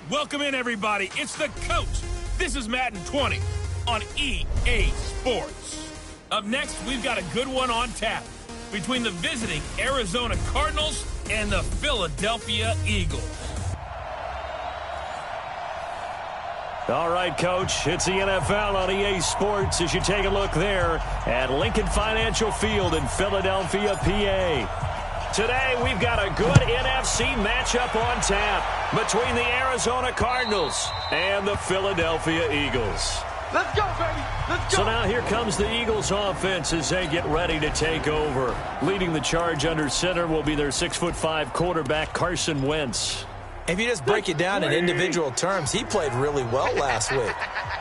Welcome in, everybody. It's the coach. This is Madden 20 on EA Sports. Up next, we've got a good one on tap between the visiting Arizona Cardinals and the Philadelphia Eagles. All right, Coach, it's the NFL on EA Sports as you take a look there at Lincoln Financial Field in Philadelphia, PA. Today, we've got a good NFC matchup on tap between the Arizona Cardinals and the Philadelphia Eagles. Let's go, baby. Let's go. So now here comes the Eagles offense as they get ready to take over. Leading the charge under center will be their 6'5" quarterback, Carson Wentz. If you just break it down in individual terms, he played really well last week.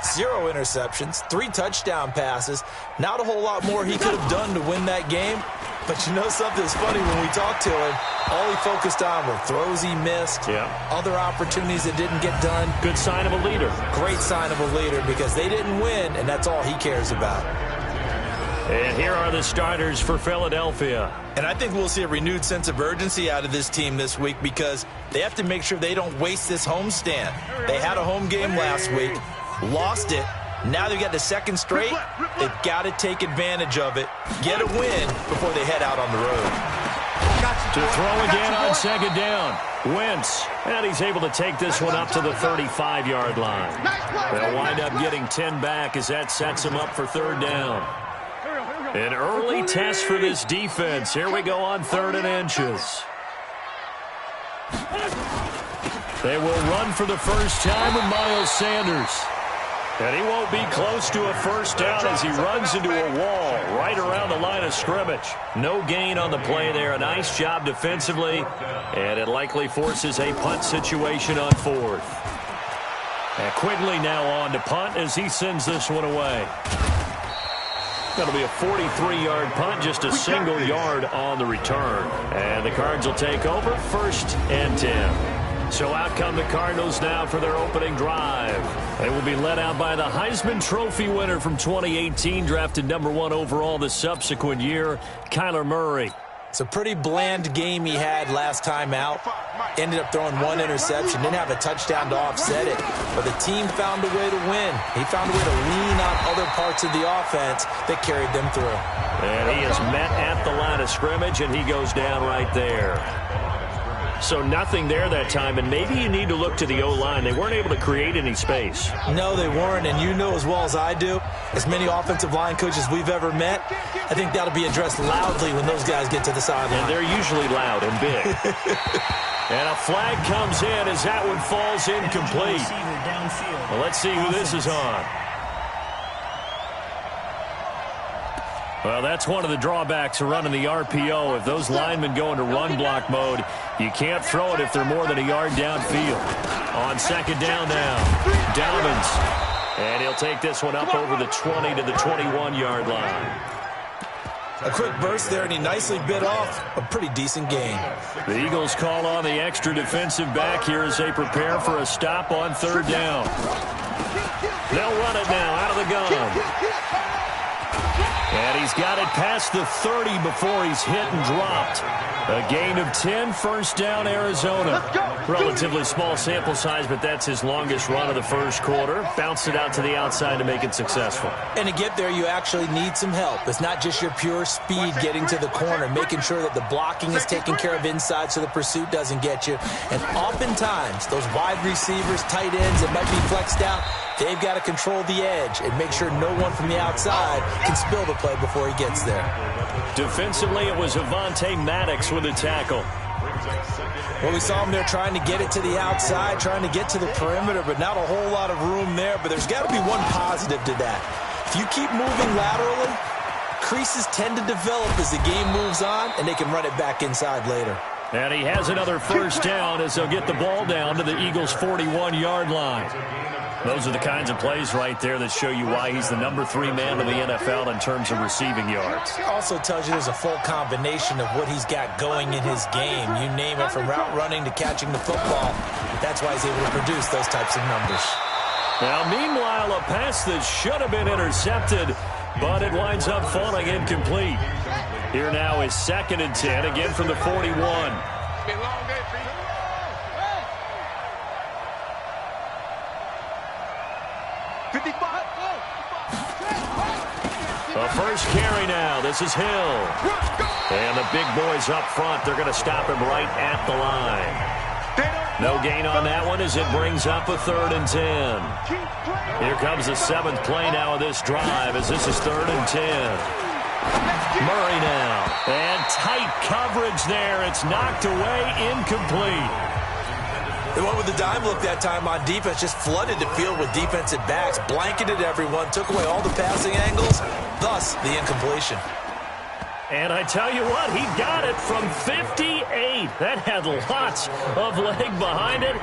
0 interceptions, 3 touchdown passes. Not a whole lot more he could have done to win that game. But you know something's funny, when we talked to him, all he focused on were throws he missed, other opportunities that didn't get done. Good sign of a leader. Great sign of a leader because they didn't win, and that's all he cares about. And here are the starters for Philadelphia. And I think we'll see a renewed sense of urgency out of this team this week because they have to make sure they don't waste this homestand. They had a home game last week, lost it. Now they've got the second straight. They've got to take advantage of it, get a win before they head out on the road. To throw again on second down. Wentz, and he's able to take this one up to the 35-yard line. They'll wind up getting 10 back as that sets them up for third down. An early test for this defense. Here we go on 3rd and inches. They will run for the first time with Miles Sanders. And he won't be close to a first down as he runs into a wall right around the line of scrimmage. No gain on the play there. A nice job defensively. And it likely forces a punt situation on 4th. And Quigley now on to punt as he sends this one away. That'll be a 43-yard punt, just a single yard on the return. And the Cards will take over 1st and 10. So out come the Cardinals now for their opening drive. They will be led out by the Heisman Trophy winner from 2018, drafted #1 overall the subsequent year, Kyler Murray. It's a pretty bland game he had last time out. Ended up throwing 1 interception. Didn't have a touchdown to offset it. But the team found a way to win. He found a way to lean on other parts of the offense that carried them through. And he is met at the line of scrimmage, and he goes down right there. So nothing there that time, and maybe you need to look to the O-line. They weren't able to create any space. No, they weren't, and you know as well as I do, as many offensive line coaches we've ever met, I think that'll be addressed loudly when those guys get to the sideline. And they're usually loud and big. And a flag comes in as that one falls incomplete. Well, let's see who this is on. Well, that's one of the drawbacks of running the RPO. If those linemen go into run block mode, you can't throw it if they're more than a yard downfield. On second down now, Dobbins. And he'll take this one up over the 20 to the 21-yard line. A quick burst there, and he nicely bit off a pretty decent gain. The Eagles call on the extra defensive back here as they prepare for a stop on 3rd down. They'll run it now out of the gun. And he's got it past the 30 before he's hit and dropped. A gain of 10, first down, Arizona. Relatively small sample size, but that's his longest run of the first quarter. Bounced it out to the outside to make it successful. And to get there, you actually need some help. It's not just your pure speed getting to the corner, making sure that the blocking is taken care of inside so the pursuit doesn't get you. And oftentimes, those wide receivers, tight ends that might be flexed out, they've got to control the edge and make sure no one from the outside can spill the play before he gets there. Defensively, it was Avonte Maddox with a tackle. Well, we saw him there trying to get it to the outside, trying to get to the perimeter, but not a whole lot of room there. But there's got to be one positive to that. If you keep moving laterally, creases tend to develop as the game moves on, and they can run it back inside later. And he has another first down as they'll get the ball down to the Eagles' 41-yard line. Those are the kinds of plays right there that show you why he's the #3 man in the NFL in terms of receiving yards. It also tells you there's a full combination of what he's got going in his game. You name it, from route running to catching the football. That's why he's able to produce those types of numbers. Now, meanwhile, a pass that should have been intercepted, but it winds up falling incomplete. Here now is 2nd and 10, again from the 41. 55. The first carry now. This is Hill. And the big boys up front, they're going to stop him right at the line. No gain on that one as it brings up a 3rd and 10. Here comes the 7th play now of this drive as this is 3rd and 10. Murray now. And tight coverage there. It's knocked away, incomplete. They went with the dime look that time on defense, just flooded the field with defensive backs, blanketed everyone, took away all the passing angles, thus the incompletion. And I tell you what, he got it from 58. That had lots of leg behind it.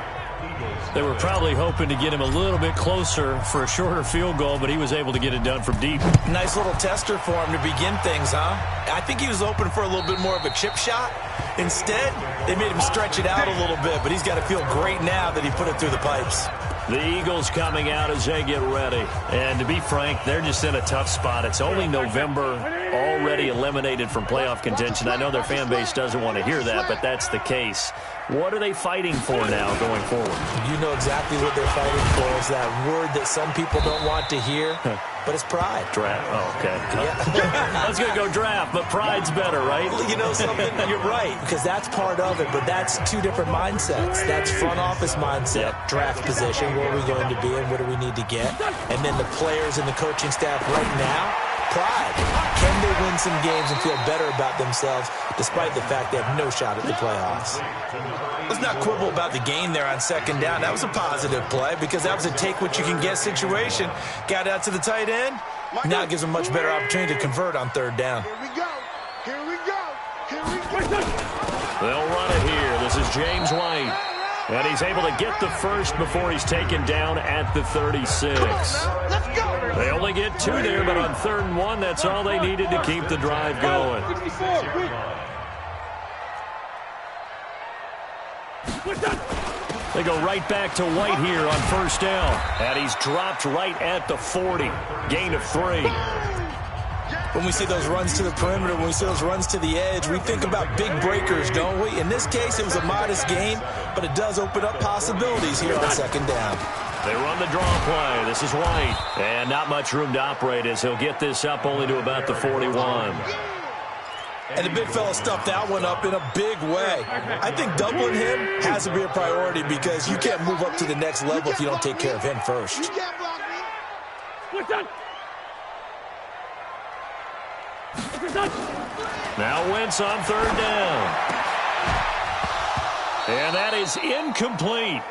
They were probably hoping to get him a little bit closer for a shorter field goal, but he was able to get it done from deep. Nice little tester for him to begin things, huh? I think he was open for a little bit more of a chip shot. Instead, they made him stretch it out a little bit, but he's got to feel great now that he put it through the pipes. The Eagles coming out as they get ready. And to be frank, they're just in a tough spot. It's only November, already eliminated from playoff contention. I know their fan base doesn't want to hear that, but that's the case. What are they fighting for now going forward? You know exactly what they're fighting for. Is that word that some people don't want to hear, but it's pride. Draft. Oh, okay. Yeah. I was going to go draft, but pride's better, right? You know something? You're right, because that's part of it, but that's two different mindsets. That's front office mindset, draft position, where are we going to be and what do we need to get? And then the players and the coaching staff right now, pride. Can they win some games and feel better about themselves despite the fact they have no shot at the playoffs? Let's not quibble about the gain there on 2nd down. That was a positive play because that was a take-what-you-can-get situation. Got out to the tight end. Now it gives them a much better opportunity to convert on 3rd down. Here we go. Here we go. Here we go. They'll run it here. This is James White. And he's able to get the first before he's taken down at the 36. Let's go. They only get 2 there, but on 3rd and 1, that's all they needed to keep the drive going. They go right back to White here on 1st down. And he's dropped right at the 40. Gain of 3. When we see those runs to the perimeter, when we see those runs to the edge, we think about big breakers, don't we? In this case, it was a modest gain, but it does open up possibilities here on 2nd down. They run the draw play. This is White. And not much room to operate as he'll get this up only to about the 41. And the big fella stuffed that one up in a big way. I think doubling him has to be a priority because you can't move up to the next level if you don't take care of him first. Now Wentz on 3rd down. And that is incomplete.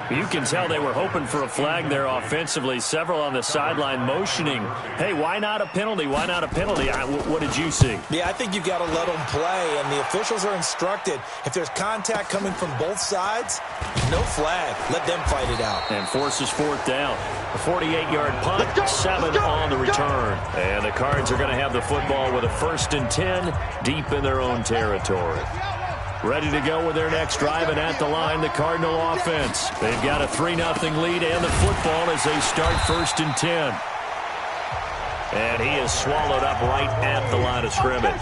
You can tell they were hoping for a flag there offensively. Several on the sideline motioning, hey, why not a penalty? Why not a penalty? What did you see? Yeah, I think you've got to let them play, and the officials are instructed. If there's contact coming from both sides, no flag. Let them fight it out. And forces 4th down. A 48-yard punt, 7 on the return. And the Cards are going to have the football with a 1st and 10 deep in their own territory. Ready to go with their next drive, and at the line, the Cardinal offense. They've got a 3-0 lead and the football as they start 1st and 10. And he is swallowed up right at the line of scrimmage.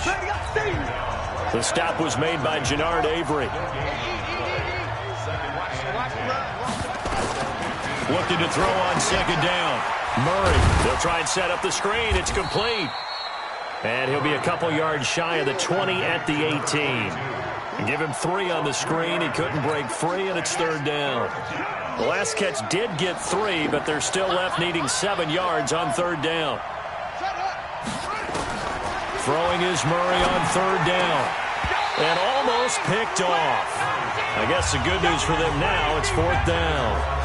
The stop was made by Jannard Avery. Looking to throw on 2nd down. Murray, they'll try and set up the screen. It's complete. And he'll be a couple yards shy of the 20 at the 18. Give him 3 on the screen. He couldn't break free, and it's 3rd down. The last catch did get 3, but they're still left needing 7 yards on 3rd down. Throwing is Murray on 3rd down. And almost picked off. I guess the good news for them now, it's 4th down.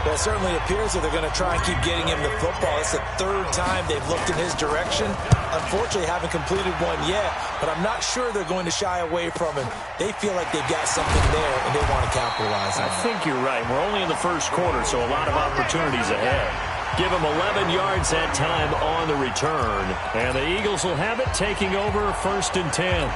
Well, it certainly appears that they're going to try and keep getting him the football. It's the 3rd time they've looked in his direction. Unfortunately, haven't completed one yet, but I'm not sure they're going to shy away from him. They feel like they've got something there, and they want to capitalize on it. I think you're right. We're only in the 1st quarter, so a lot of opportunities ahead. Give him 11 yards that time on the return, and the Eagles will have it taking over 1st and 10.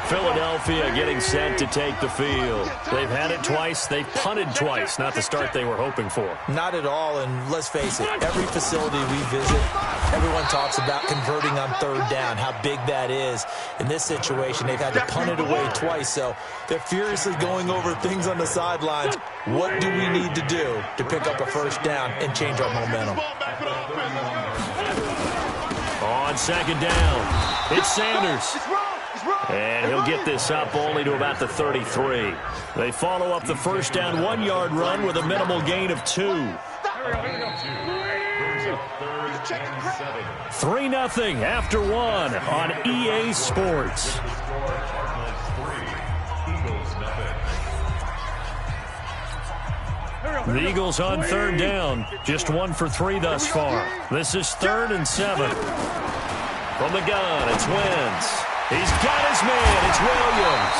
Philadelphia getting set to take the field. They've had it twice. They've punted twice. Not the start they were hoping for. Not at all, and let's face it, every facility we visit, everyone talks about converting on third down, how big that is. In this situation, they've had to punt it away twice, so they're furiously going over things on the sidelines. What do we need to do to pick up a first down and change our momentum? On second down, it's Sanders. And he'll get this up only to about the 33. They follow up the first down 1-yard run with a minimal gain of 2. 3-0 after 1 on EA Sports. The Eagles on third down, just 1 for 3 thus far. This is 3rd and 7. From the gun, it's Wentz. He's got his man. It's Williams.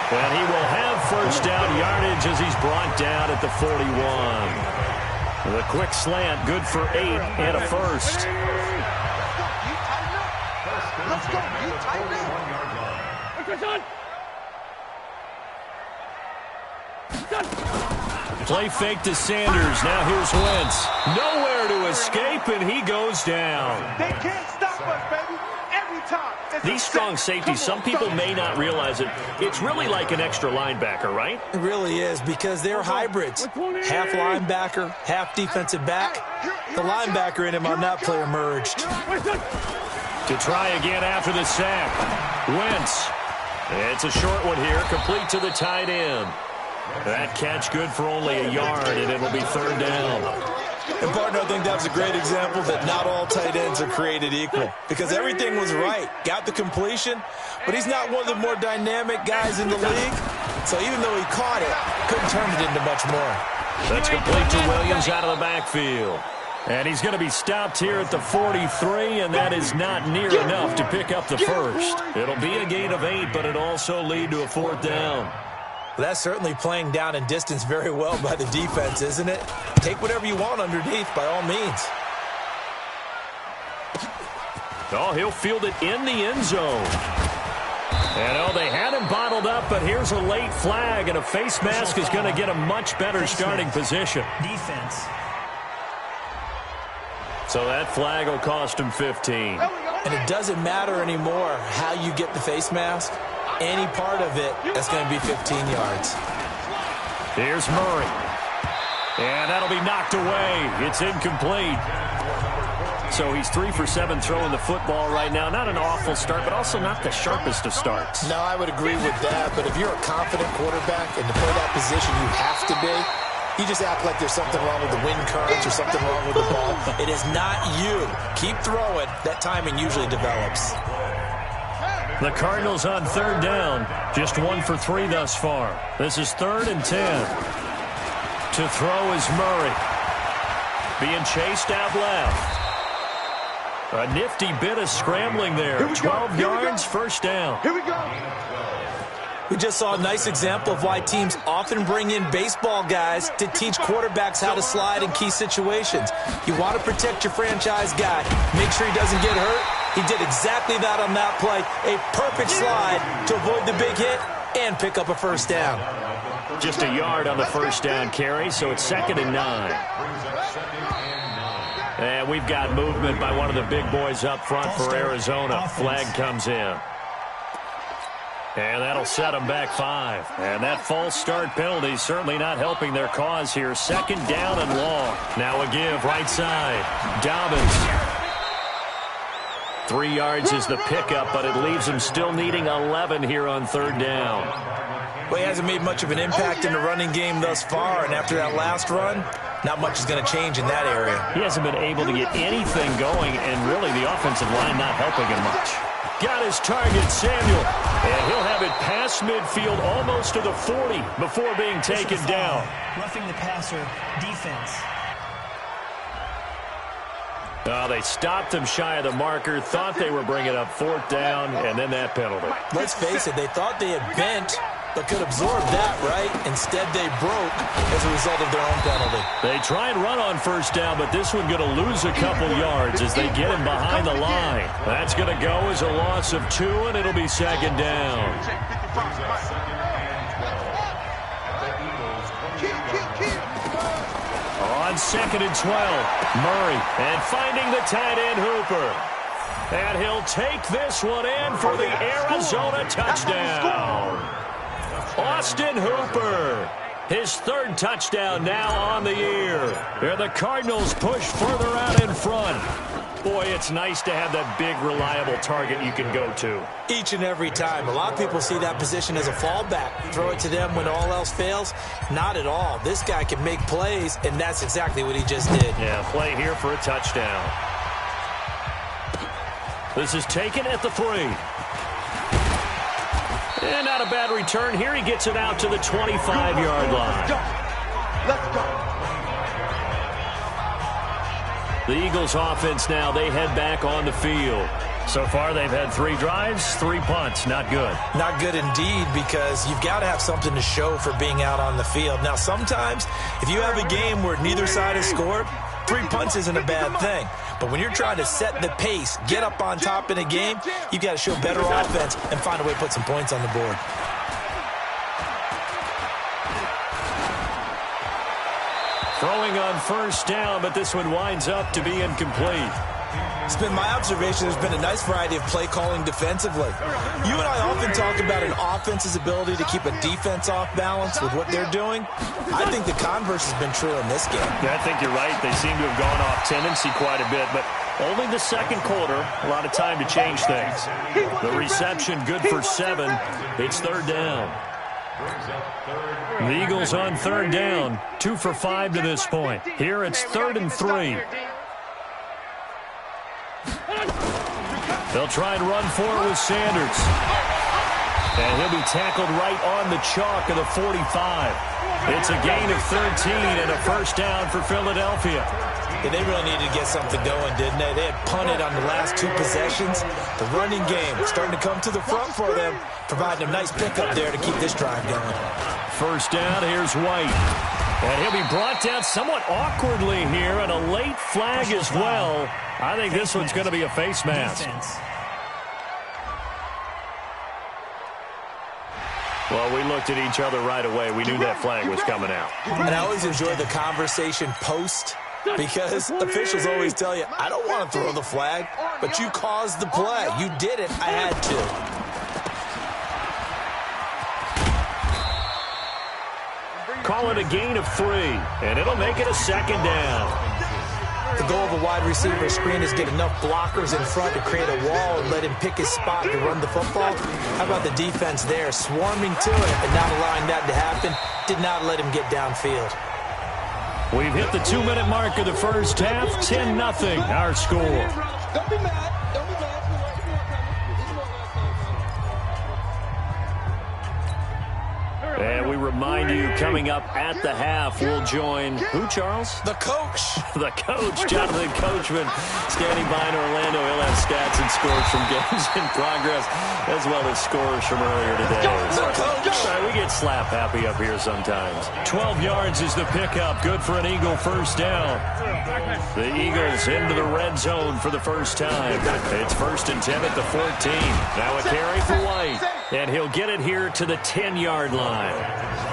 And he will have first down yardage as he's brought down at the 41. The quick slant, good for 8 and a first. Let's go. You tighten up. Play fake to Sanders. Now here's Wentz. Nowhere to escape, and he goes down. They can't stop us, baby. Every time. These strong safeties, some people may not realize it. It's really like an extra linebacker, right? It really is, because they're hybrids. Half linebacker, half defensive back. The linebacker in him on that play emerged. To try again after the sack. Wentz. It's a short one here, complete to the tight end. That catch good for only a yard, and it'll be third down. And, partner, I think that's a great example that not all tight ends are created equal, because everything was right. Got the completion, but he's not one of the more dynamic guys in the league. So even though he caught it, couldn't turn it into much more. That's complete to Williams out of the backfield. And he's going to be stopped here at the 43, and that is not near enough to pick up the first. It'll be a gain of 8, but it'll also lead to a fourth down. Well, that's certainly playing down in distance very well by the defense, isn't it? Take whatever you want underneath, by all means. Oh, he'll field it in the end zone. And, oh, they had him bottled up, but here's a late flag, and a face mask is going to get a much better starting position. Defense. So that flag will cost him 15. And it doesn't matter anymore how you get the face mask. Any part of it, that's going to be 15 yards. Here's Murray. And that'll be knocked away. It's incomplete. So he's 3 for 7 throwing the football right now. Not an awful start, but also not the sharpest of starts. No, I would agree with that. But if you're a confident quarterback and to play that position you have to be, you just act like there's something wrong with the wind currents or something wrong with the ball. It is not you. Keep throwing. That timing usually develops. The Cardinals on third down. Just 1 for 3 thus far. This is 3rd and 10. To throw is Murray. Being chased out left. A nifty bit of scrambling there. 12 yards, first down. Here we go. We just saw a nice example of why teams often bring in baseball guys to teach quarterbacks how to slide in key situations. You want to protect your franchise guy. Make sure he doesn't get hurt. He did exactly that on that play. A perfect slide to avoid the big hit and pick up a first down. Just a yard on the first down carry, so it's 2nd and 9. And we've got movement by one of the big boys up front for Arizona. Flag comes in. And that'll set them back 5. And that false start penalty is certainly not helping their cause here. 2nd down and long. Now a give right side. Dobbins. 3 yards is the pickup, but it leaves him still needing 11 here on third down. Well, he hasn't made much of an impact in the running game thus far, and after that last run, not much is going to change in that area. He hasn't been able to get anything going, and really the offensive line not helping him much. Got his target, Samuel, and he'll have it past midfield almost to the 40 before being taken down. Roughing the passer, defense. They stopped him shy of the marker, thought they were bringing up 4th down, and then that penalty. Let's face it, they thought they had bent but could absorb that, right? Instead, they broke as a result of their own penalty. They try and run on first down, but this one going to lose a couple yards as they get him behind the line. That's going to go as a loss of 2, and it'll be second down. On 2nd and 12, Murray, and finding the tight end Hooper. And he'll take this one in for the Arizona touchdown. Austin Hooper, his 3rd touchdown now on the year. And the Cardinals push further out in front. Boy, it's nice to have that big, reliable target you can go to. Each and every time. A lot of people see that position as a fallback. Throw it to them when all else fails. Not at all. This guy can make plays, and that's exactly what he just did. Yeah, play here for a touchdown. This is taken at the 3. And not a bad return here. He gets it out to the 25-yard line. Let's go. The Eagles offense now, they head back on the field. So far, they've had 3 drives, 3 punts. Not good. Not good indeed, because you've got to have something to show for being out on the field. Now, sometimes, if you have a game where neither side has scored, 3 punts isn't a bad thing. But when you're trying to set the pace, get up on top in a game, you've got to show better offense and find a way to put some points on the board. Throwing on first down, but this one winds up to be incomplete. It's been my observation there's been a nice variety of play calling defensively. You and I often talk about an offense's ability to keep a defense off balance with what they're doing. I think the converse has been true in this game. Yeah, I think you're right. They seem to have gone off tendency quite a bit, but only the second quarter, a lot of time to change things. The reception good for 7. It's 3rd down. The Eagles on 3rd down, 2 for 5 to this point. Here it's 3rd and 3. They'll try and run for it with Sanders. And he'll be tackled right on the chalk of the 45. It's a gain of 13 and a first down for Philadelphia. Yeah, they really needed to get something going, didn't they? They had punted on the last 2 possessions. The running game starting to come to the front for them, providing a nice pickup there to keep this drive going. First down, here's White. And he'll be brought down somewhat awkwardly here, and a late flag as well. I think this one's going to be a face mask. Well, we looked at each other right away. We knew that flag was coming out. And I always enjoy the conversation post, because officials always tell you, I don't want to throw the flag, but you caused the play. You did it. I had to. Call it a gain of 3, and it'll make it a second down. The goal of a wide receiver screen is get enough blockers in front to create a wall and let him pick his spot to run the football. How about the defense there, swarming to it and not allowing that to happen? Did not let him get downfield. We've hit the 2-minute mark of the first half, 10-0, our score. Don't be mad. Don't be mad. And we remind you, coming up at the half, we'll join who, Charles? The coach. The coach, Jonathan Coachman, standing by in Orlando. He'll have stats and scores from games in progress, as well as scores from earlier today. The coach. Sorry, we get slap happy up here sometimes. 12 yards is the pickup. Good for an Eagle first down. The Eagles into the red zone for the first time. It's 1st and 10 at the 14. Now a carry for White. And he'll get it here to the 10-yard line.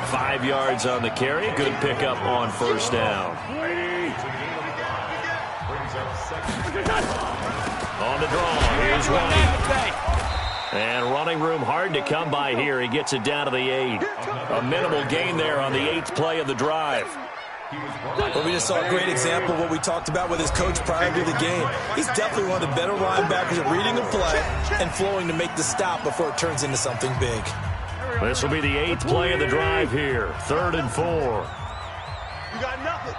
5 yards on the carry. Good pickup on first down. On the draw, here's White. And running room hard to come by here. He gets it down to the 8. A minimal gain there on the 8th play of the drive. Well, we just saw a great example of what we talked about with his coach prior to the game. He's definitely one of the better linebackers at reading a play and flowing to make the stop before it turns into something big. This will be the 8th play of the drive here. 3rd and 4. You got nothing.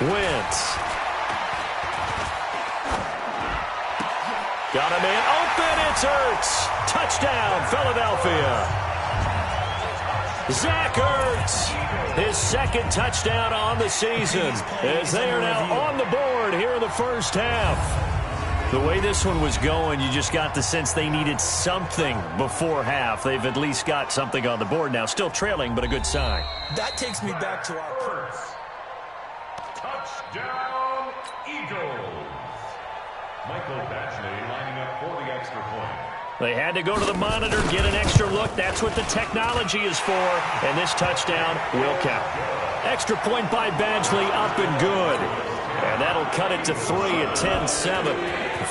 Wentz. Got him in. Open. It's Ertz. Touchdown, Philadelphia. Zach Ertz, his 2nd touchdown on the season, as they are now on the board here in the first half. The way this one was going, you just got the sense they needed something before half. They've at least got something on the board now. Still trailing, but a good sign. That takes me back to our proof. Touchdown, Eagles. Michael Badgley lining up for the extra point. They had to go to the monitor, get an extra look. That's what the technology is for. And this touchdown will count. Extra point by Badgley, up and good. And that'll cut it to 3 at 10-7.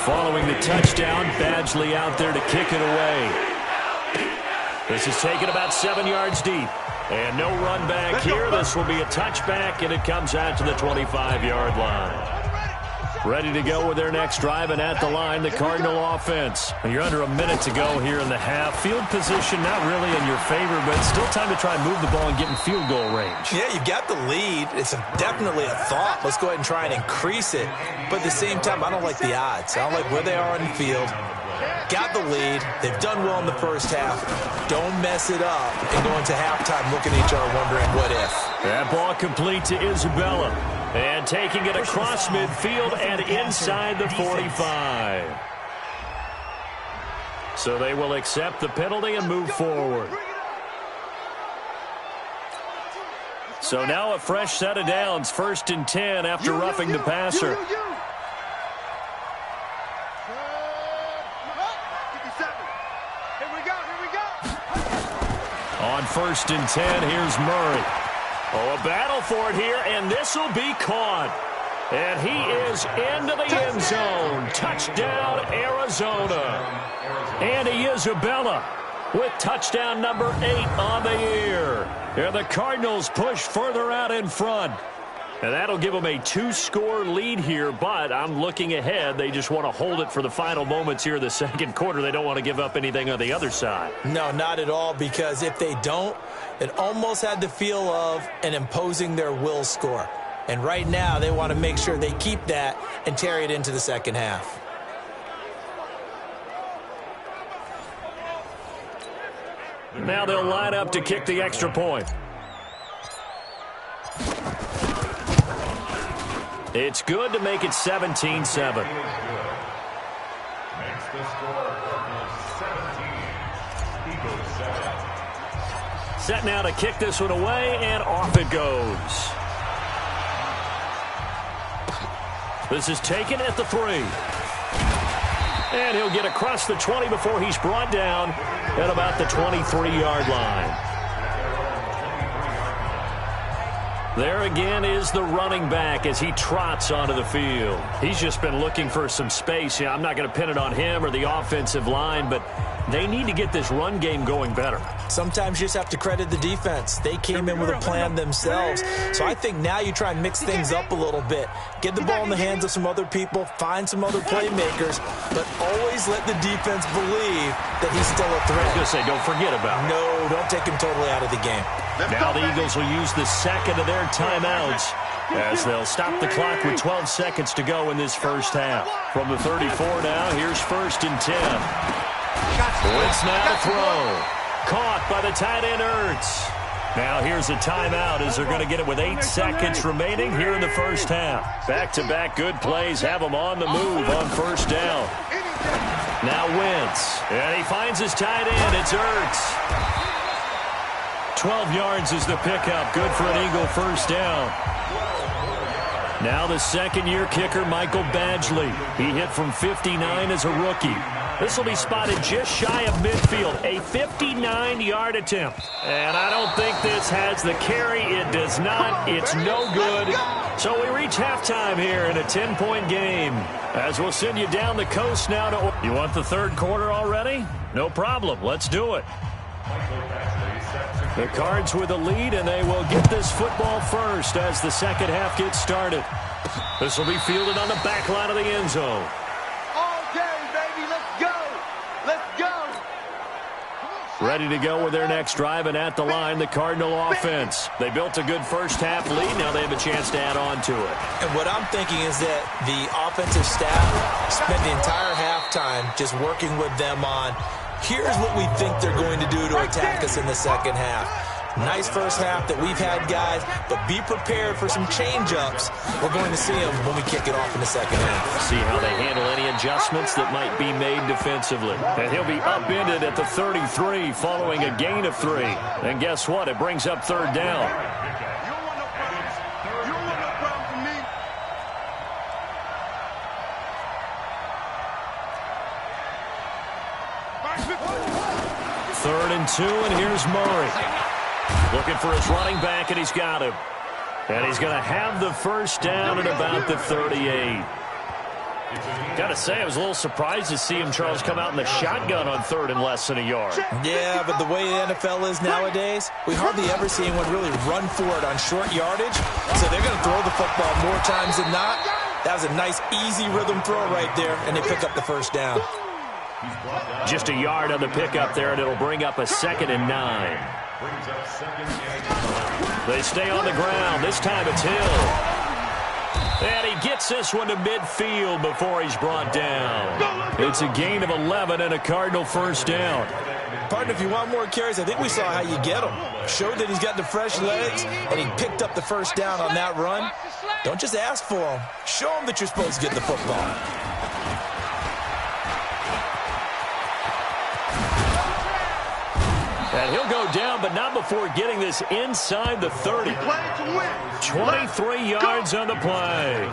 Following the touchdown, Badgley out there to kick it away. This is taken about 7 yards deep. And no run back here. This will be a touchback, and it comes out to the 25-yard line. Ready to go with their next drive, and at the line, the Cardinal offense. You're under a minute to go here in the half. Field position not really in your favor, but still time to try and move the ball and get in field goal range. Yeah, you've got the lead. It's definitely a thought. Let's go ahead and try and increase it. But at the same time, I don't like the odds. I don't like where they are on the field. Got the lead. They've done well in the first half. Don't mess it up and go into halftime looking at each other wondering what if. That ball complete to Isabella. And taking it across midfield and inside the 45. So they will accept the penalty and move forward. So now a fresh set of downs. 1st and 10 after roughing the passer. On 1st and 10, here's Murray. Oh, a battle for it here, and this will be caught. And he is into the end zone. Touchdown, Arizona. Andy Isabella with touchdown number 8 on the year. And the Cardinals push further out in front. And that'll give them a 2-score lead here, but I'm looking ahead. They just want to hold it for the final moments here in the second quarter. They don't want to give up anything on the other side. No, not at all, because if they don't, it almost had the feel of an imposing their will score. And right now, they want to make sure they keep that and carry it into the second half. Now they'll line up to kick the extra point. It's good to make it 17-7. Makes the score Cardinals 17, Eagles 7. Set now to kick this one away, and off it goes. This is taken at the 3. And he'll get across the 20 before he's brought down at about the 23-yard line. There again is the running back as he trots onto the field. He's just been looking for some space. Yeah, I'm not going to pin it on him or the offensive line, but they need to get this run game going better. Sometimes you just have to credit the defense. They came in with a plan themselves. So I think now you try and mix things up a little bit. Get the ball in the hands of some other people, find some other playmakers, but always let the defense believe that he's still a threat. I was going to say, don't forget about him. No, don't take him totally out of the game. Now the Eagles will use the second of their timeouts as they'll stop the clock with 12 seconds to go in this first half. From the 34 now, here's 1st and 10. Wentz now to throw. Caught by the tight end Ertz. Now here's a timeout as they're going to get it with 8 seconds remaining here in the first half. Back-to-back good plays have them on the move on 1st down. Now Wentz. And he finds his tight end. It's Ertz. 12 yards is the pickup. Good for an Eagle 1st down. Now the second-year kicker, Michael Badgley. He hit from 59 as a rookie. This will be spotted just shy of midfield. A 59-yard attempt. And I don't think this has the carry. It does not. It's no good. So we reach halftime here in a 10-point game. As we'll send you down the coast now to... You want the third quarter already? No problem. Let's do it. The Cards with a lead, and they will get this football first as the second half gets started. This will be fielded on the back line of the end zone. All day, baby. Let's go. Let's go. Ready to go with their next drive, and at the line, the Cardinal offense. They built a good first half lead. Now they have a chance to add on to it. And what I'm thinking is that the offensive staff spent the entire halftime just working with them on, here's what we think they're going to do to attack us in the second half. Nice first half that we've had, guys, but be prepared for some change-ups. We're going to see them when we kick it off in the second half. See how they handle any adjustments that might be made defensively. And he'll be upended at the 33 following a gain of 3. And guess what? It brings up third down. Third and 2, and here's Murray. Looking for his running back, and he's got him. And he's going to have the first down at about the 38. Got to say, I was a little surprised to see him, Charles, come out in the shotgun on third and less than a yard. Yeah, but the way the NFL is nowadays, we hardly ever see anyone really run for it on short yardage. So they're going to throw the football more times than not. That was a nice, easy rhythm throw right there, and they pick up the first down. Just a yard on the pickup there, and it'll bring up a 2nd and 9. They stay on the ground. This time it's Hill. And he gets this one to midfield before he's brought down. It's a gain of 11 and a Cardinal first down. Partner, if you want more carries, I think we saw how you get him. Showed that he's got the fresh legs, and he picked up the first down on that run. Don't just ask for him. Show him that you're supposed to get the football. And he'll go down, but not before getting this inside the 30. 23 yards on the play.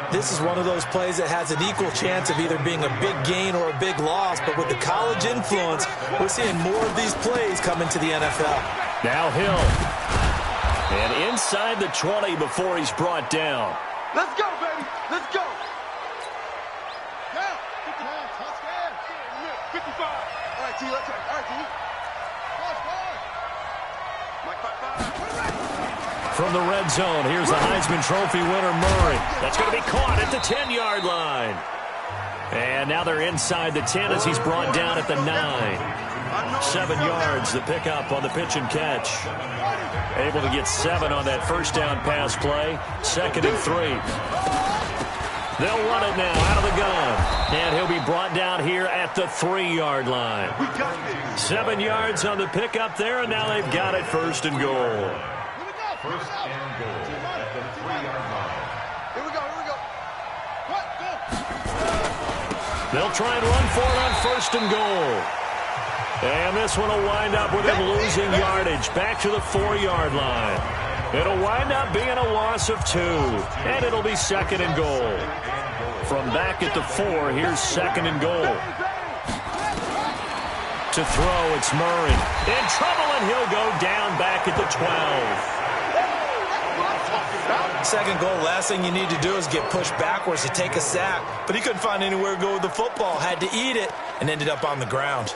This is one of those plays that has an equal chance of either being a big gain or a big loss, but with the college influence, we're seeing more of these plays come into the NFL. Now Hill. And inside the 20 before he's brought down. Let's go, baby. Let's go. 55. All right, T. Let's go. All right, T. From the red zone, here's the Heisman Trophy winner, Murray. That's going to be caught at the 10-yard line. And now they're inside the 10 as he's brought down at the 9. 7 yards, the pickup on the pitch and catch. Able to get 7 on that first down pass play. 2nd and 3. They'll run it now out of the gun. And he'll be brought down here at the 3-yard line. 7 yards on the pickup there, and now they've got it 1st and goal. First and goal at the 3-yard line. Here we go. What? Go. They'll try and run for it on 1st and goal. And this one will wind up with him losing yardage back to the 4-yard line. It'll wind up being a loss of 2. And it'll be 2nd and goal. From back at the 4, here's 2nd and goal. To throw, it's Murray. In trouble, and he'll go down back at the 12. 2nd goal, last thing you need to do is get pushed backwards to take a sack. But he couldn't find anywhere to go with the football. Had to eat it and ended up on the ground.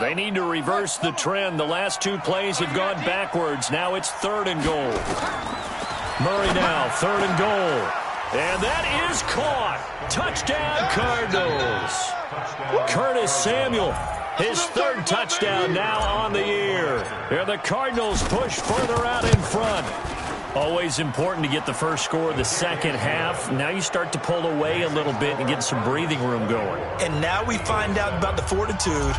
They need to reverse the trend. The last 2 plays have gone backwards. Now it's 3rd and goal. Murray now, 3rd and goal. And that is caught. Touchdown, Cardinals. Curtis Samuel, his 3rd touchdown now on the year. And the Cardinals push further out in front. Always important to get the first score of the second half. Now you start to pull away a little bit and get some breathing room going. And now we find out about the fortitude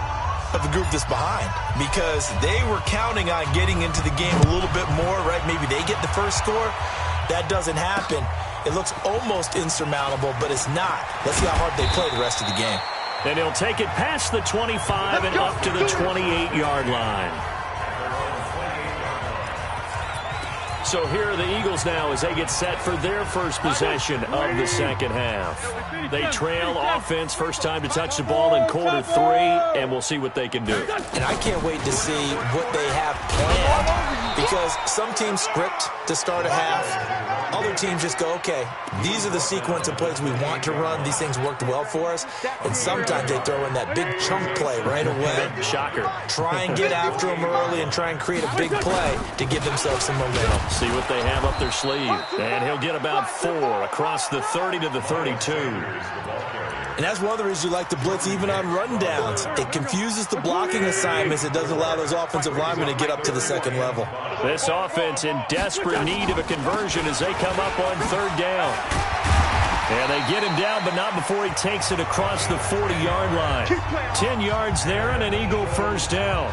of the group that's behind, because they were counting on getting into the game a little bit more, right? Maybe they get the first score. That doesn't happen. It looks almost insurmountable, but it's not. Let's see how hard they play the rest of the game. And he'll take it past the 25 and up to the 28-yard line. So here are the Eagles now as they get set for their first possession of the second half. They trail offense, first time to touch the ball in quarter 3, and we'll see what they can do. And I can't wait to see what they have planned, because some teams script to start a half. Other teams just go, okay, these are the sequence of plays we want to run. These things worked well for us. And sometimes they throw in that big chunk play right away. Shocker. Try and get after them early and try and create a big play to give themselves some momentum. See what they have up their sleeve. And he'll get about 4 across the 30 to the 32. And that's one of the reasons you like to blitz even on rundowns. It confuses the blocking assignments. It doesn't allow those offensive linemen to get up to the second level. This offense in desperate need of a conversion as they come up on 3rd down. And they get him down, but not before he takes it across the 40-yard line. 10 yards there and an Eagle first down.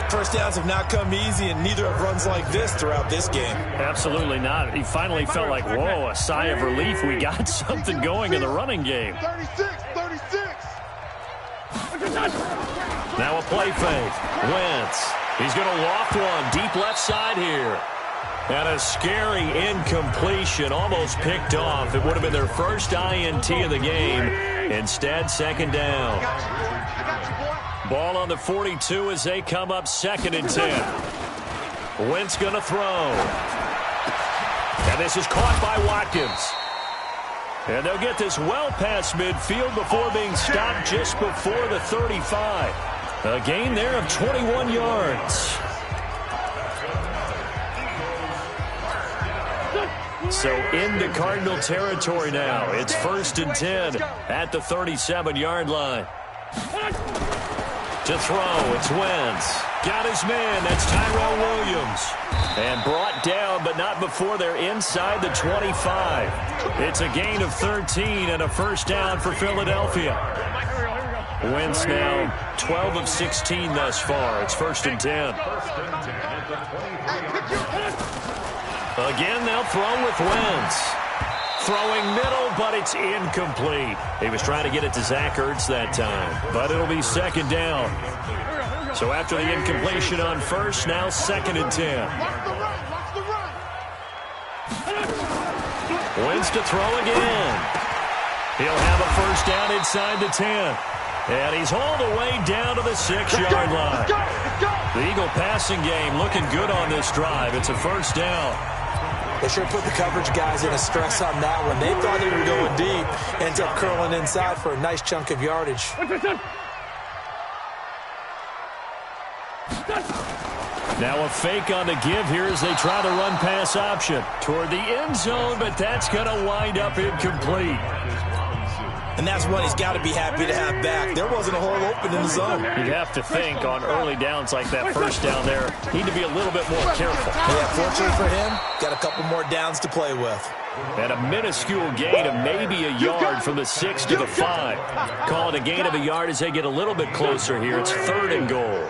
First downs have not come easy, and neither have runs like this throughout this game. Absolutely not. He finally felt like, whoa, a sigh of relief. We got something going in the running game. 36. Now a play fake. Wentz. He's going to loft one deep left side here. And a scary incompletion, almost picked off. It would have been their first INT of the game. Instead, second down. Ball on the 42 as they come up 2nd and 10. Wentz going to throw. And this is caught by Watkins. And they'll get this well past midfield before being stopped just before the 35. A gain there of 21 yards. So into Cardinal territory now. It's 1st and 10 at the 37-yard line. To throw, it's Wentz. Got his man, that's Tyrell Williams. And brought down, but not before they're inside the 25. It's a gain of 13 and a first down for Philadelphia. Wentz now 12 of 16 thus far. It's 1st and 10. Again, they'll throw with Wentz. Throwing middle, but it's incomplete. He was trying to get it to Zach Ertz that time, but it'll be 2nd down. So after the incompletion on first, now 2nd and 10. Wentz to throw again. He'll have a first down inside the 10. And he's all the way down to the 6-yard line. The Eagle passing game looking good on this drive. It's a first down. They sure put the coverage guys in a stress on that one. They thought they were going deep. Ends up curling inside for a nice chunk of yardage. Now a fake on the give here as they try to run pass option toward the end zone, but that's going to wind up incomplete. And that's one he's got to be happy to have back. There wasn't a hole open in the zone. You'd have to think on early downs like that first down there, need to be a little bit more careful. Yeah, fortunately for him, got a couple more downs to play with. And a minuscule gain of maybe a yard from the 6 to the 5. Call it a gain of a yard as they get a little bit closer here. It's 3rd and goal.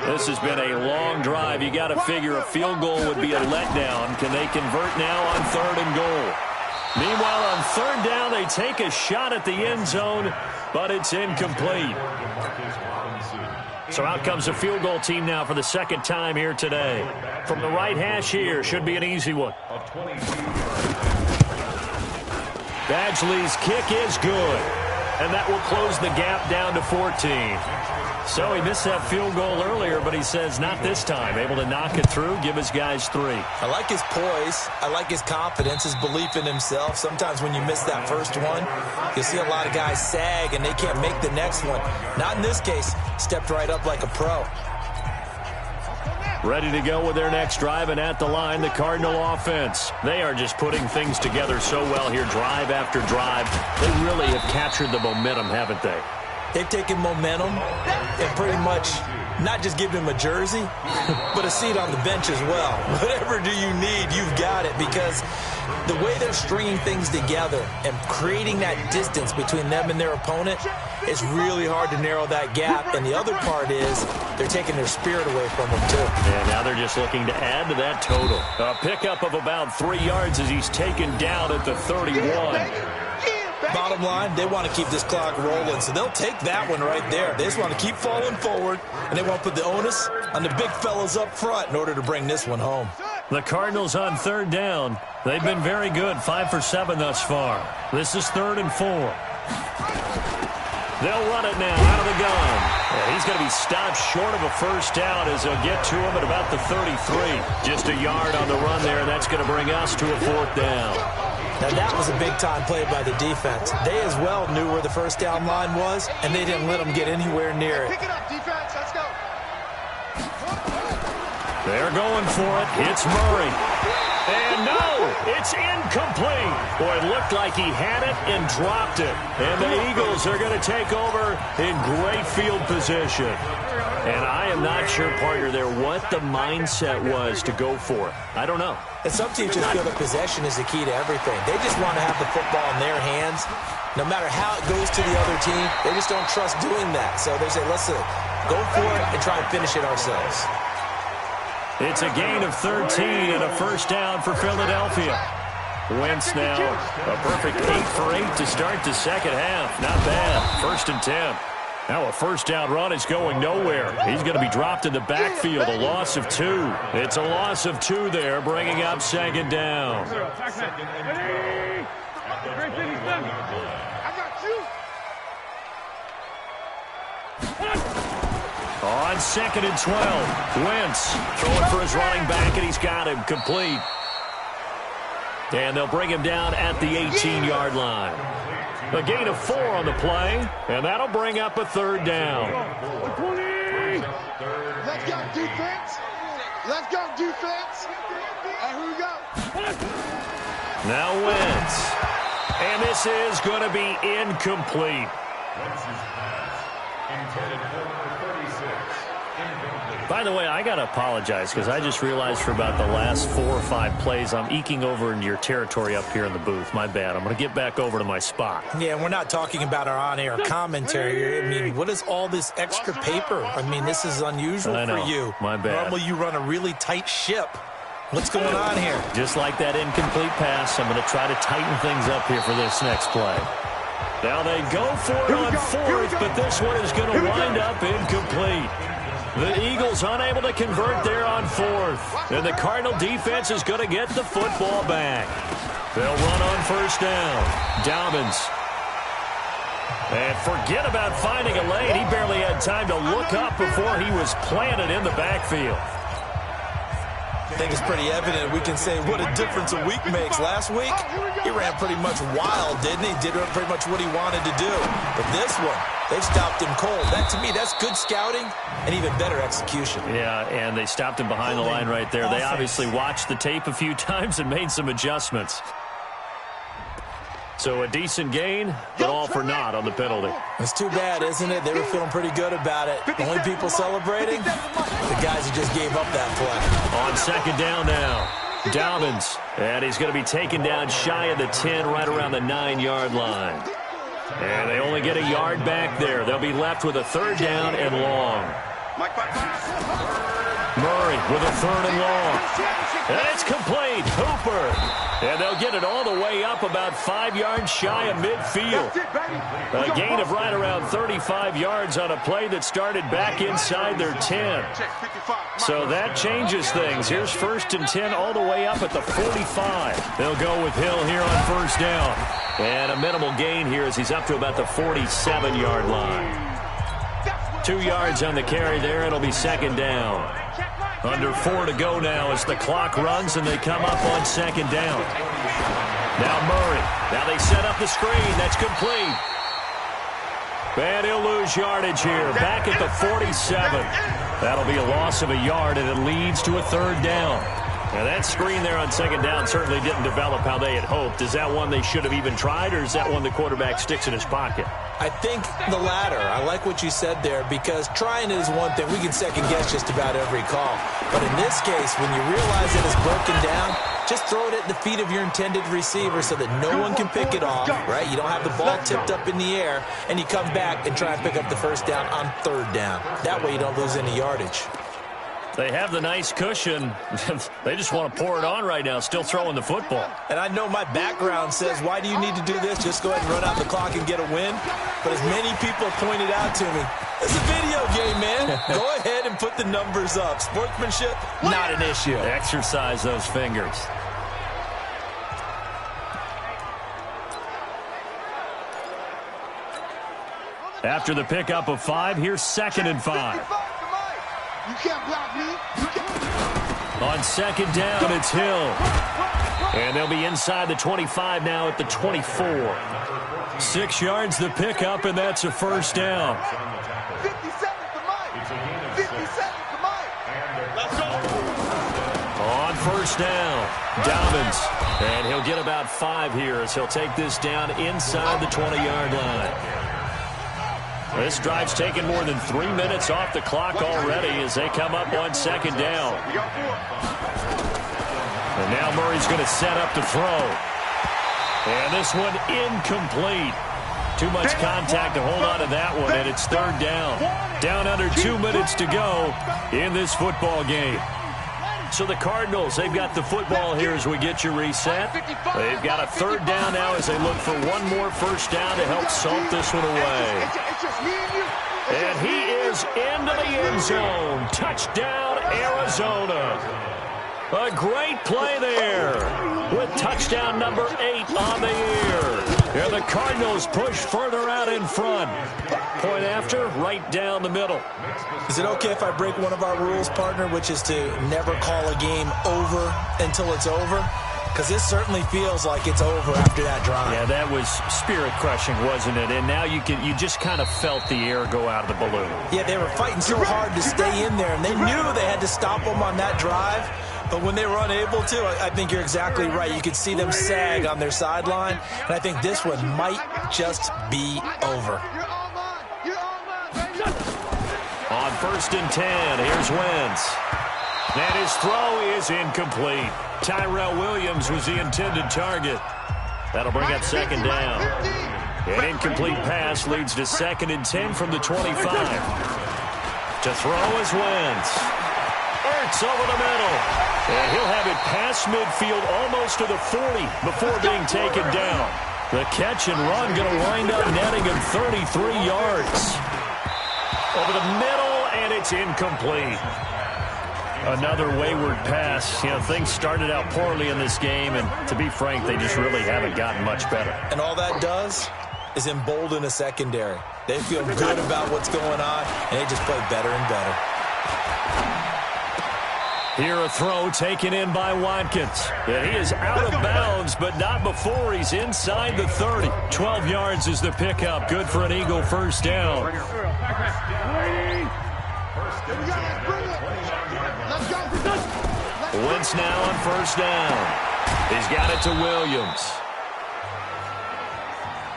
This has been a long drive. You got to figure a field goal would be a letdown. Can they convert now on 3rd and goal? Meanwhile, on 3rd down, they take a shot at the end zone, but it's incomplete. So out comes the field goal team now for the 2nd time here today. From the right hash here, should be an easy one. Badgley's kick is good, and that will close the gap down to 14. So he missed that field goal earlier, but he says not this time. Able to knock it through, give his guys 3. I like his poise. I like his confidence, his belief in himself. Sometimes when you miss that first one, you'll see a lot of guys sag and they can't make the next one. Not in this case. Stepped right up like a pro. Ready to go with their next drive, and at the line, the Cardinal offense. They are just putting things together so well here, drive after drive. They really have captured the momentum, haven't they? They've taken momentum and pretty much not just given him a jersey, but a seat on the bench as well. Whatever do you need, you've got it, because the way they're stringing things together and creating that distance between them and their opponent, it's really hard to narrow that gap. And the other part is they're taking their spirit away from them, too. And now they're just looking to add to that total. A pickup of about 3 yards as he's taken down at the 31. Bottom line, they want to keep this clock rolling, so they'll take that one right there. They just want to keep falling forward, and they want to put the onus on the big fellas up front in order to bring this one home. The Cardinals on 3rd down. They've been very good, 5 for 7 thus far. This is 3rd and 4. They'll run it now out of the gun. And he's going to be stopped short of a first down as they'll get to him at about the 33. Just a yard on the run there, and that's going to bring us to a 4th down. Now, that was a big-time play by the defense. They as well knew where the first down line was, and they didn't let them get anywhere near it. Pick it up, defense. Let's go. They're going for it. It's Murray. And no, it's incomplete. Boy, it looked like he had it and dropped it. And the Eagles are going to take over in great field position. And I am not sure, partner, there what the mindset was to go for it. I don't know. And some teams just feel that possession is the key to everything. They just want to have the football in their hands. No matter how it goes to the other team, they just don't trust doing that. So they say, let's go for it and try and finish it ourselves. It's a gain of 13 and a first down for Philadelphia. Wentz now a perfect 8 for 8 to start the second half. Not bad. 1st and 10. Now a first down run is going nowhere. He's going to be dropped in the backfield. A loss of 2. It's a loss of 2 there, bringing up second down. On 2nd and 12, Wentz throwing for his running back, and he's got him complete. And they'll bring him down at the 18-yard line. A gain of 4 on the play, and that'll bring up a third down. Let's go, defense. Let's go, defense. And here we go. Now Wentz. And this is going to be incomplete. Wentz's pass intended for 36. By the way, I got to apologize because I just realized for about the last 4 or 5 plays, I'm eking over into your territory up here in the booth. My bad. I'm going to get back over to my spot. Yeah, and we're not talking about our on-air commentary here. I mean, what is all this extra paper? I mean, this is unusual for you. My bad. Normally you run a really tight ship. What's going on here? Just like that incomplete pass, I'm going to try to tighten things up here for this next play. Now they go for it on 4th, but this one is going to wind up incomplete. The Eagles unable to convert there on 4th. And the Cardinal defense is going to get the football back. They'll run on first down. Dobbins. And forget about finding a lane. He barely had time to look up before he was planted in the backfield. I think it's pretty evident. We can say what a difference a week makes. Last week, he ran pretty much wild, didn't he? Did pretty much what he wanted to do. But this one, they've stopped him cold. That, to me, that's good scouting and even better execution. Yeah, and they stopped him behind the line right there. They obviously watched the tape a few times and made some adjustments. So a decent gain, but all for naught on the penalty. It's too bad, isn't it? They were feeling pretty good about it. The only people celebrating, the guys who just gave up that play. On second down now, Dobbins. And he's going to be taken down shy of the 10, right around the 9-yard line. And they only get a yard back there. They'll be left with a third down and long. Murray with a third and long. And it's complete. Hooper. And they'll get it all the way up about 5 yards shy of midfield. A gain of right around 35 yards on a play that started back inside their 10. So that changes things. Here's 1st and 10 all the way up at the 45. They'll go with Hill here on first down. And a minimal gain here as he's up to about the 47-yard line. 2 yards on the carry there. It'll be second down. Under 4 to go now as the clock runs and they come up on second down. Now Murray. Now they set up the screen. That's complete. And he'll lose yardage here. Back at the 47. That'll be a loss of a yard, and it leads to a third down. Now that screen there on second down certainly didn't develop how they had hoped. Is that one they should have even tried, or is that one the quarterback sticks in his pocket? I think the latter. I like what you said there, because trying it is one thing. We can second-guess just about every call. But in this case, when you realize that it's broken down, just throw it at the feet of your intended receiver so that no one can pick it off, right? You don't have the ball tipped up in the air, and you come back and try and pick up the first down on third down. That way you don't lose any yardage. They have the nice cushion. They just want to pour it on right now, still throwing the football. And I know my background says, why do you need to do this? Just go ahead and run out the clock and get a win. But as many people have pointed out to me, it's a video game, man. Go ahead and put the numbers up. Sportsmanship, not an issue. Exercise those fingers. After the pickup of 5, here's 2nd and 5. You can't block me. On second down, it's Hill. And they'll be inside the 25 now at the 24. 6 yards the pickup, and that's a first down. 50 seconds to Mike. 50 seconds to Mike. Let's go. On first down, Dobbins. And he'll get about 5 here as he'll take this down inside the 20-yard line. This drive's taken more than 3 minutes off the clock already as they come up on second down. And now Murray's going to set up to throw. And this one incomplete. Too much contact to hold on to that one, and it's third down. Down under 2 minutes to go in this football game. So the Cardinals, they've got the football here as we get you reset. They've got a third down now as they look for one more first down to help salt this one away. And he is into the end zone. Touchdown, Arizona. A great play there with touchdown number 8 on the year. And the Cardinals push further out in front. Point after, right down the middle. Is it okay if I break one of our rules, partner, which is to never call a game over until it's over? Because this certainly feels like it's over after that drive. Yeah, that was spirit-crushing, wasn't it? And now you just kind of felt the air go out of the balloon. Yeah, they were fighting so hard to stay in there, and they knew they had to stop them on that drive. But when they were unable to, I think you're exactly right. You could see them sag on their sideline, and I think this one might just be over. On first and 10, here's Wentz. And his throw is incomplete. Tyrell Williams was the intended target. That'll bring up second down. An incomplete pass leads to second and 10 from the 25. To throw is Wentz. Ertz over the middle. And he'll have it past midfield almost to the 40 before being taken down. The catch and run going to wind up netting him 33 yards. Over the middle, and it's incomplete. Another wayward pass. You know, things started out poorly in this game, and to be frank, they just really haven't gotten much better. And all that does is embolden a secondary. They feel good about what's going on, and they just play better and better. Here a throw taken in by Watkins. And he is out of bounds, but not before he's inside the 30. 12 yards is the pickup. Good for an Eagle first down. Wentz now on first down. He's got it to Williams.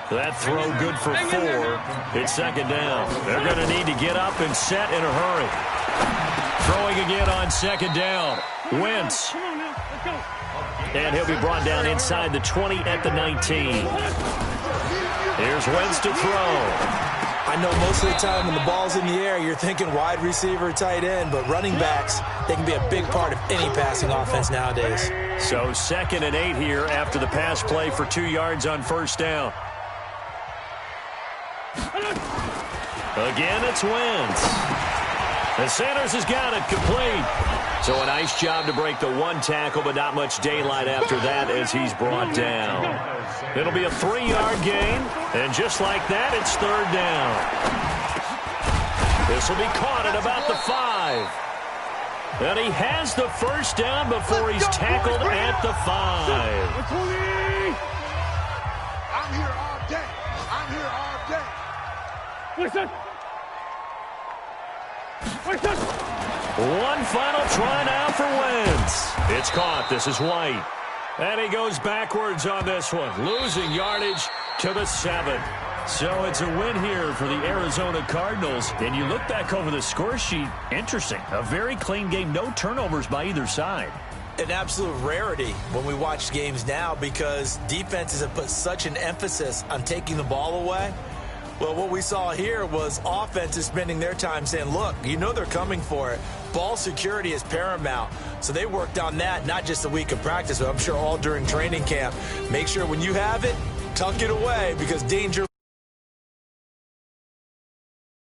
That throw good for 4. It's second down. They're going to need to get up and set in a hurry. Throwing again on second down. Wentz. And he'll be brought down inside the 20 at the 19. Here's Wentz to throw. I know most of the time when the ball's in the air, you're thinking wide receiver, tight end, but running backs, they can be a big part of any passing offense nowadays. So second and 8 here after the pass play for 2 yards on first down. Again, it's Wentz. And Sanders has got it complete. So a nice job to break the one tackle, but not much daylight after that as he's brought down. It'll be a 3-yard gain, and just like that, it's third down. This will be caught at about the 5. And he has the first down before he's tackled at the 5. I'm here all day. I'm here all day. Listen. One final try now for Wentz. It's caught. This is White. And he goes backwards on this one, losing yardage to the 7. So it's a win here for the Arizona Cardinals. And you look back over the score sheet, interesting. A very clean game, no turnovers by either side. An absolute rarity when we watch games now because defenses have put such an emphasis on taking the ball away. Well, what we saw here was offenses spending their time saying, look, you know they're coming for it. Ball security is paramount. So they worked on that, not just a week of practice, but I'm sure all during training camp. Make sure when you have it, tuck it away because danger